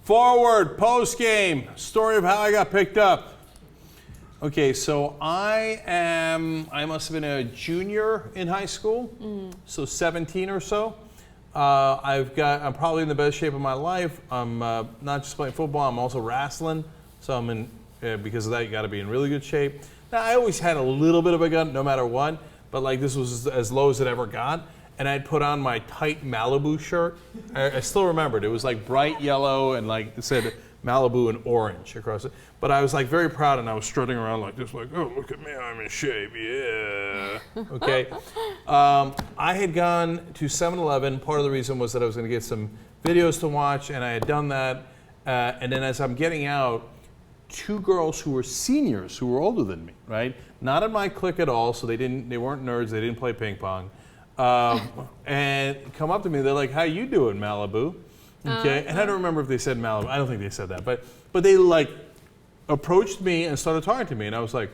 Forward, post-game, story of how I got picked up. Okay, so I must have been a junior in high school, so 17 or so. I'm probably in the best shape of my life. I'm not just playing football, I'm also wrestling. So I'm in, because of that, you gotta be in really good shape. Now, I always had a little bit of a gun, no matter what, but like this was as low as it ever got. And I'd put on my tight Malibu shirt. I still remember it. It was like bright yellow and like it said Malibu and orange across it. But I was like very proud and I was strutting around like this, like, oh, look at me, I'm in shape, yeah. Okay. I had gone to 7-Eleven. Part of the reason was that I was going to get some videos to watch, and I had done that. And then as I'm getting out, two girls who were seniors, who were older than me, right? Not in my clique at all, so they weren't nerds, they didn't play ping pong. And come up to me, they're like, how you doing, Malibu? Okay, and I don't remember if they said Malibu. I don't think they said that, but they like approached me and started talking to me, and I was like,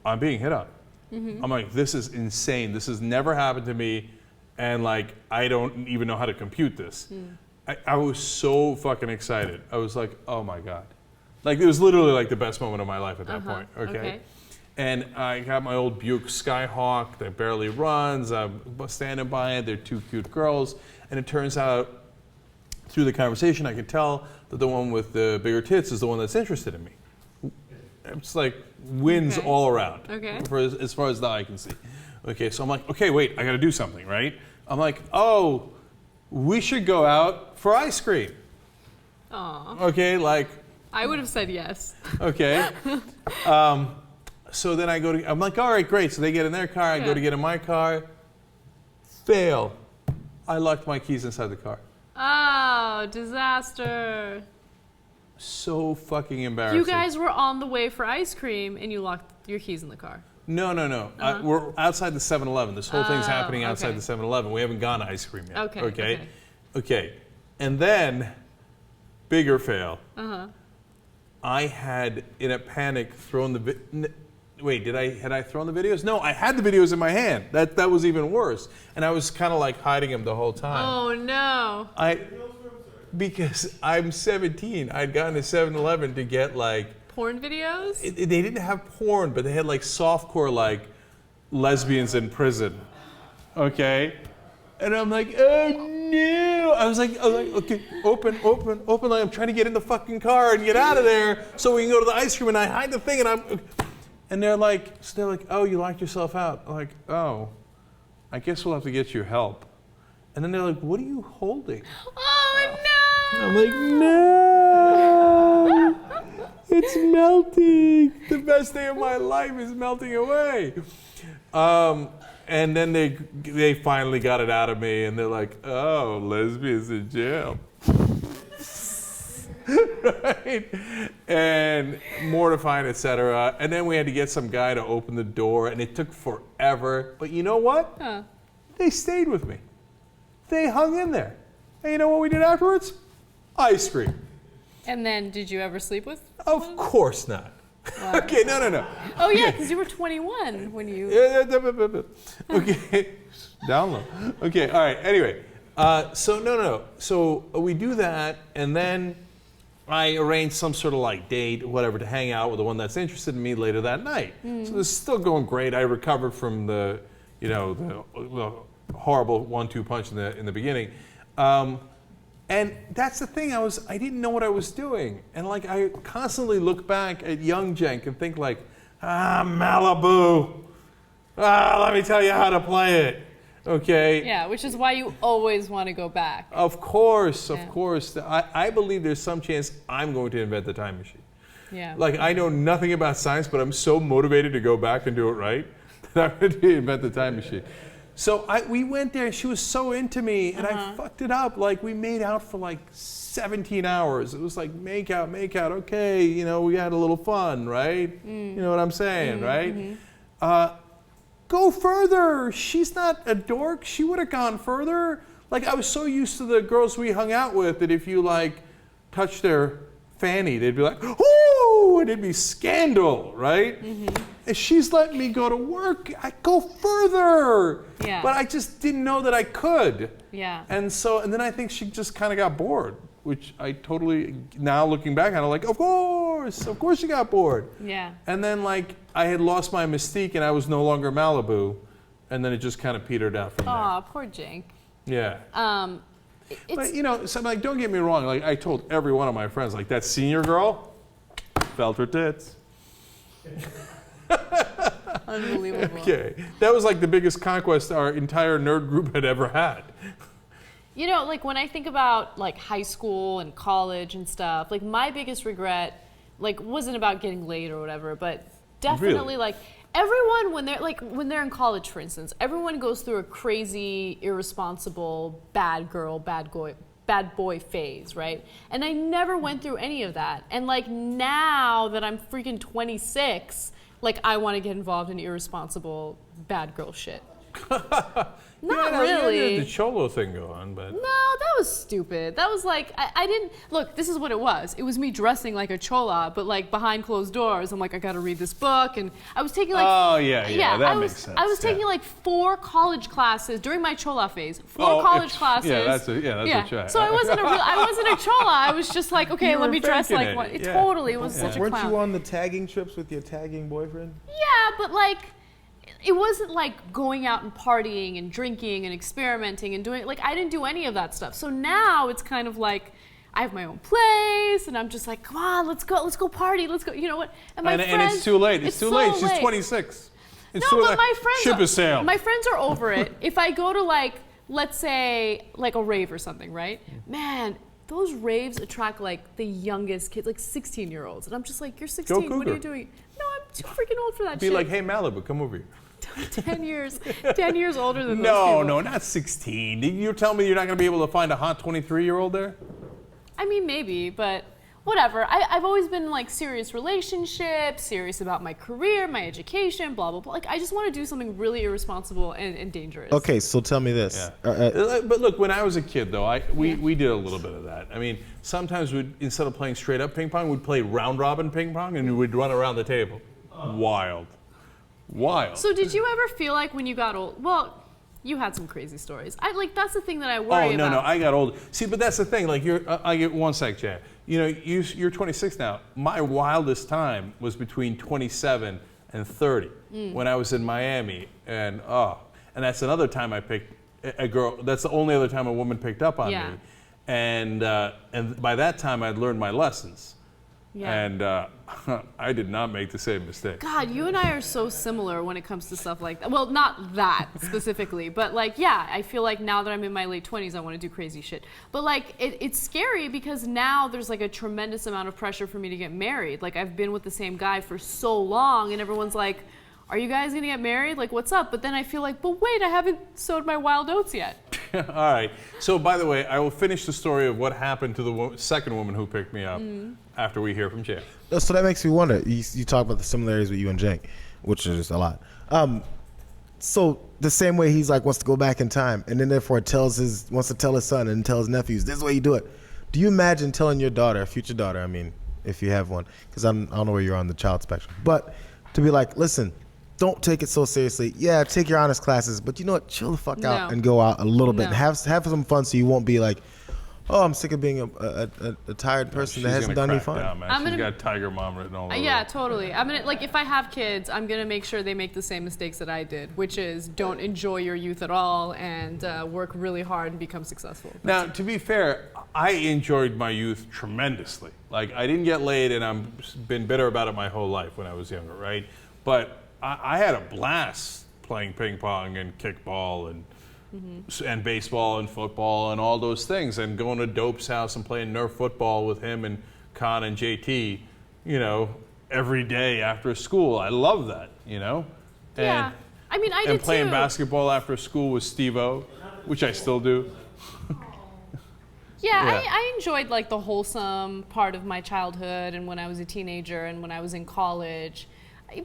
I'm being hit up. I'm like, this is insane. This has never happened to me, and like, I don't even know how to compute this. I was so fucking excited. I was like, oh my God. Like, it was literally like the best moment of my life at that point, okay? And I got my old Buick Skyhawk that barely runs. I'm standing by it. They're two cute girls. And it turns out, through the conversation, I could tell that the one with the bigger tits is the one that's interested in me. It's like wins all around, as far as the eye can see. Okay, so I'm like, okay, wait, I got to do something, right? I'm like, oh, we should go out for ice cream. Aww. Okay, like. I would have said yes. Okay. So then I'm like, all right, great. So they get in their car, I go to get in my car. Fail. I locked my keys inside the car. Oh, disaster. So fucking embarrassing. You guys were on the way for ice cream and you locked your keys in the car. No. We're outside the 7-Eleven. This whole thing's happening outside the 7-Eleven. We haven't gone to ice cream yet. Okay. And then, bigger fail. I had, in a panic, thrown the... Wait, had I thrown the videos? No, I had the videos in my hand. That was even worse. And I was kind of like hiding them the whole time. Oh, no. Because I'm 17. I'd gone to 7-Eleven to get like... Porn videos? They didn't have porn, but they had like softcore, like lesbians in prison. Okay? And I'm like, oh no! I was like, okay, open. Like, I'm trying to get in the fucking car and get out of there so we can go to the ice cream. And I hide the thing, and they're like, oh, you locked yourself out. I'm like, oh, I guess we'll have to get you help. And then they're like, what are you holding? Oh no! I'm like, no! It's melting. The best day of my life is melting away. And then they finally got it out of me, and they're like, oh, lesbians in jail. Right? And mortifying, etc. And then we had to get some guy to open the door, and it took forever. But you know what? They stayed with me. They hung in there. And you know what we did afterwards? Ice cream. And then did you ever sleep with? Of course not. Wow. Okay, no. Oh yeah, because you were 21 when you... Okay, down low. Okay, all right, anyway. So we do that, and then I arrange some sort of like date, whatever, to hang out with the one that's interested in me later that night. So this is still going great. I recovered from the horrible 1-2 punch in the beginning. And that's the thing, I didn't know what I was doing. And like, I constantly look back at young Cenk and think like, Malibu. Let me tell you how to play it. Okay. Yeah, which is why you always want to go back. Of course. I believe there's some chance I'm going to invent the time machine. Yeah. Like, I know nothing about science, but I'm so motivated to go back and do it right that I'm going to invent the time machine. So we went there, she was so into me, and I fucked it up. Like, we made out for like 17 hours. It was like, make out, okay, we had a little fun, right? You know what I'm saying, right? Go further. She's not a dork. She would have gone further. Like, I was so used to the girls we hung out with that if you like touch their fanny, they'd be like, ooh, and it'd be scandal, right? And she's letting me go to work. I go further. Yeah. But I just didn't know that I could. Yeah. And then I think she just kind of got bored. which I totally, now looking back, I'm like, of course you got bored. Yeah. And then like I had lost my mystique and I was no longer Malibu, and then it just kind of petered out from there. Aw, poor Cenk. Yeah. It's, But so like, don't get me wrong. Like I told every one of my friends, like that senior girl, felt her tits. unbelievable. Okay, that was like the biggest conquest our entire nerd group had ever had. You know, like when I think about like high school and college and stuff, like my biggest regret, like wasn't about getting laid or whatever, but definitely Really? like everyone when they're in college, for instance, everyone goes through a crazy, irresponsible, bad girl, bad boy phase, right? And I never went through any of that. And like now that I'm freaking 26, like I want to get involved in irresponsible, bad girl shit. Not really. You had the cholo thing go on, but No, that was stupid. That was like, I didn't, look, this is what it was. It was me dressing like a chola, but like behind closed doors. I'm like, I gotta read this book. And I was taking like, oh yeah, that makes sense. I was taking like 4 college classes during my chola phase. 4 college classes. Yeah, that's a try. So I wasn't a chola. I was just like, okay, You let were me dress faking like it. one. It Yeah. totally was such a Weren't clown. you on the tagging trips with your tagging boyfriend? Yeah, but like, it wasn't like going out and partying and drinking and experimenting and doing, like, I didn't do any of that stuff. So now it's kind of like, I have my own place and I'm just like, come on, let's go party, let's go, you know what? And And it's too late. It's too so late. She's 26. It's No, too but late. my friends Ship has sailed. My friends are over it. If I go to like, let's say like a rave or something, right? Man, those raves attract like the youngest kids, like 16-year-olds. And I'm just like, you're 16, what are Cougar. you doing? No, I'm too freaking old for that Be shit. like, hey Malibu, come over here. 10 years older than those No, people. no, not 16. You're telling me you're not going to be able to find a hot 23-year-old there? I mean, maybe, but whatever. I've always been like serious relationships, serious about my career, my education, blah, blah, blah. Like, I just want to do something really irresponsible and dangerous. Okay, so tell me this. Yeah. But look, when I was a kid, though, we did a little bit of that. I mean, sometimes instead of playing straight up ping pong, we'd play round robin ping pong and we'd run around the table. Wild. So did you ever feel like when you got old, well, you had some crazy stories. That's the thing that I worry about. No, I got old. See, but that's the thing. Like, I get one sec, Chad. You know, you're 26 now. My wildest time was between 27 and 30 when I was in Miami, and that's another time I picked a girl. That's the only other time a woman picked up on me, and by that time I'd learned my lessons. Yeah. And I did not make the same mistake. God, you and I are so similar when it comes to stuff like that. Well, not that specifically, but like, yeah, I feel like now that I'm in my late 20s, I want to do crazy shit. But like, it's scary because now there's like a tremendous amount of pressure for me to get married. Like, I've been with the same guy for so long, and everyone's like, are you guys gonna get married? Like, what's up? But then I feel like, but wait, I haven't sowed my wild oats yet. All right. So, by the way, I will finish the story of what happened to the second woman who picked me up after we hear from Jay. So that makes me wonder. You talk about the similarities with you and Cenk, which is a lot. So the same way he's like wants to go back in time, and then therefore wants to tell his son and tell his nephews, this is the way you do it. Do you imagine telling your daughter, future daughter, I mean, if you have one, because I don't know where you're on the child spectrum, but to be like, listen, don't take it so seriously. Yeah, take your honors classes, but you know what? Chill the fuck out and go out a little bit and have some fun, so you won't be like, oh, I'm sick of being a tired person that hasn't done any fun. She's got Tiger Mom written all over. Yeah, totally. I'm gonna, like, if I have kids, I'm gonna make sure they make the same mistakes that I did, which is don't enjoy your youth at all and work really hard and become successful. Now, to be fair, I enjoyed my youth tremendously. Like, I didn't get laid, and I've been bitter about it my whole life when I was younger, right? But I had a blast playing ping pong and kickball and baseball and football and all those things, and going to Dope's house and playing Nerf football with him and Con and JT, you know, every day after school. I love that, you know? Yeah. I mean, I did too. And playing basketball after school with Steve-O, which I still do. Yeah, I enjoyed like the wholesome part of my childhood and when I was a teenager and when I was in college.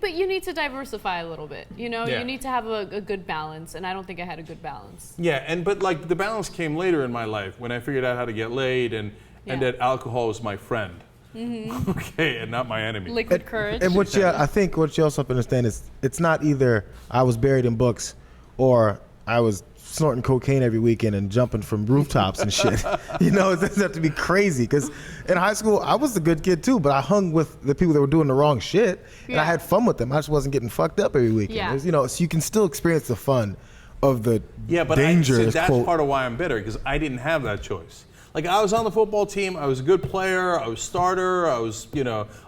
But you need to diversify a little bit, you know? You need to have a good balance, and I don't think I had a good balance. Yeah, but like the balance came later in my life when I figured out how to get laid and that alcohol was my friend. Okay, and not my enemy. Liquid courage. And I think what you also have to understand is it's not either I was buried in books or I was snorting cocaine every weekend and jumping from rooftops and shit. You know, it doesn't have to be crazy. Because in high school, I was a good kid too, but I hung with the people that were doing the wrong shit, and I had fun with them. I just wasn't getting fucked up every weekend. Yeah. You know, so you can still experience the fun of the but dangerous. That's part of why I'm bitter, because I didn't have that choice. Like, I was on the football team, I was a good player, I was starter, I was,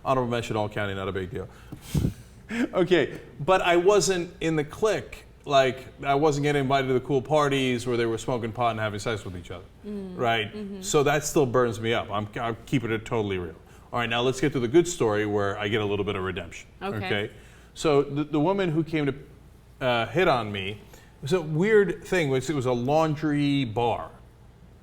honorable mention all county, not a big deal. Okay, but I wasn't in the clique. Like, I wasn't getting invited to the cool parties where they were smoking pot and having sex with each other, right? So that still burns me up. I'm keeping it totally real. All right, now let's get to the good story where I get a little bit of redemption. Okay? So the woman who came to hit on me, it was a weird thing. It was a laundry bar.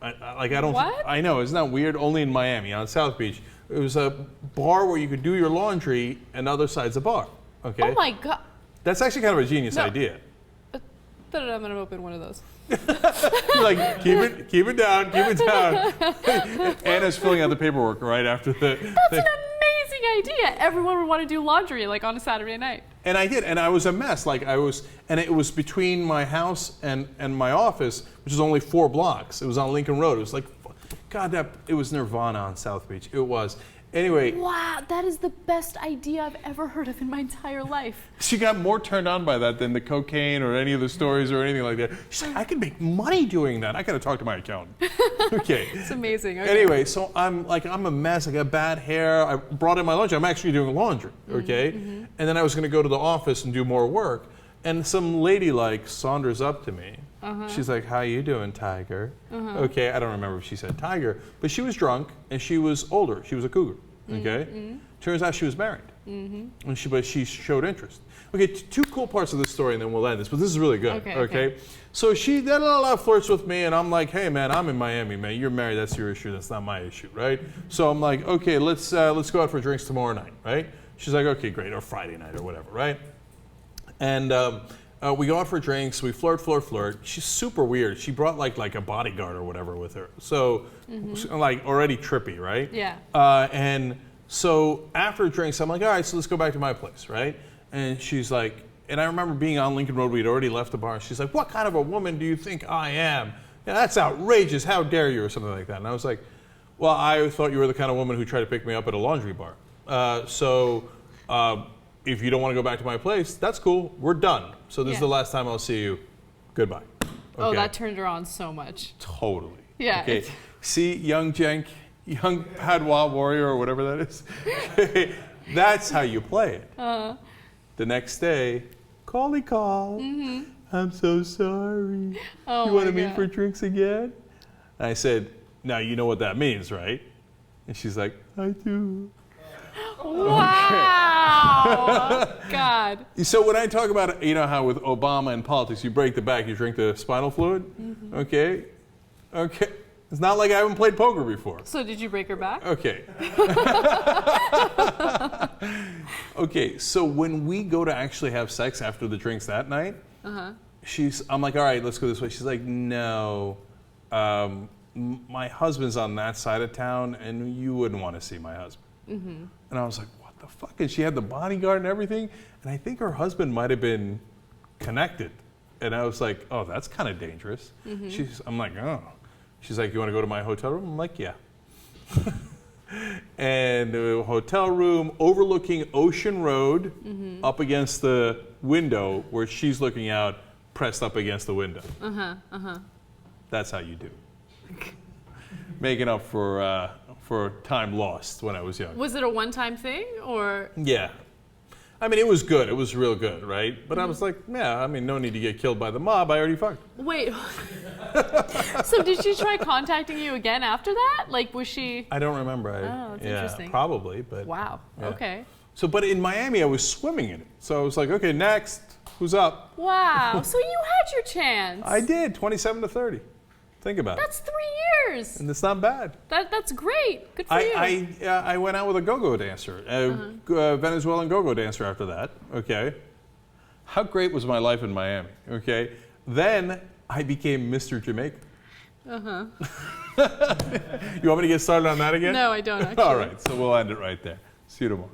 What? I know, isn't that weird? Only in Miami, on South Beach. It was a bar where you could do your laundry, and other side's a bar. Okay? Oh my God. That's actually kind of a genius idea. I'm gonna open one of those. Like, keep it down. Anna's filling out the paperwork right after the. That's an amazing idea. Everyone would want to do laundry like on a Saturday night. And I did, and I was a mess. And it was between my house and my office, which is only 4 blocks. It was on Lincoln Road. It was like, God, it was Nirvana on South Beach. It was. Anyway. Wow, that is the best idea I've ever heard of in my entire life. She got more turned on by that than the cocaine or any of the stories or anything like that. She's like, I can make money doing that. I got to talk to my accountant. Okay. It's amazing. Okay. Anyway, so I'm a mess. I got bad hair. I brought in my laundry. I'm actually doing laundry, okay? And then I was going to go to the office and do more work. And some lady saunters up to me. She's like, how you doing, Tiger? Okay, I don't remember if she said Tiger, but she was drunk and she was older. She was a cougar, okay? Turns out she was married, but she showed interest. Okay, 2 cool parts of this story and then we'll end this, but this is really good, okay? So she flirts with me and I'm like, hey man, I'm in Miami, man. You're married, that's your issue, that's not my issue, right? So I'm like, okay, let's go out for drinks tomorrow night, right? She's like, okay, great, or Friday night or whatever, right? And we go out for drinks. We flirt. She's super weird. She brought like a bodyguard or whatever with her. So like already trippy, right? Yeah. And so after drinks, I'm like, all right, so let's go back to my place, right? And she's like, and I remember being on Lincoln Road. We'd already left the bar. She's like, what kind of a woman do you think I am? Yeah, that's outrageous. How dare you, or something like that. And I was like, well, I always thought you were the kind of woman who tried to pick me up at a laundry bar. If you don't want to go back to my place, that's cool. We're done. So this is the last time I'll see you. Goodbye. Okay. Oh, that turned her on so much. Totally. Yeah. Okay. See, young Cenk, young Padwa warrior or whatever that is. That's how you play it. The next day, call. I'm so sorry. Oh, you want to meet for drinks again? And I said, now you know what that means, right? And she's like, I do. Wow. God. So when I talk about, how with Obama and politics, you break the back, you drink the spinal fluid, okay? It's not like I haven't played poker before. So did you break her back? Okay. Okay, so when we go to actually have sex after the drinks that night, I'm like, all right, let's go this way. She's like, no, my husband's on that side of town, and you wouldn't want to see my husband. And I was like, what the fuck? And she had the bodyguard and everything. And I think her husband might have been connected. And I was like, oh, that's kind of dangerous. I'm like, oh. She's like, you want to go to my hotel room? I'm like, yeah. And a hotel room overlooking Ocean Road, up against the window where she's looking out, pressed up against the window. That's how you do. Making up for time lost when I was young. Was it a one-time thing, or? Yeah. I mean, it was good. It was real good, right? But I was like, yeah, I mean, no need to get killed by the mob. I already fucked. Wait. So did she try contacting you again after that? Like, was she? I don't remember. That's interesting. Probably, but. Wow. Yeah. Okay. So, but in Miami, I was swimming in it. So I was like, okay, next. Who's up? Wow. So you had your chance. I did, 27 to 30. Think about it. That's 3 years. And it's not bad. That's great. Good for you. I went out with a go-go dancer, a Venezuelan go-go dancer after that, okay? How great was my life in Miami, okay? Then I became Mr. Jamaica. You want me to get started on that again? No, I don't, actually. All right, so we'll end it right there. See you tomorrow.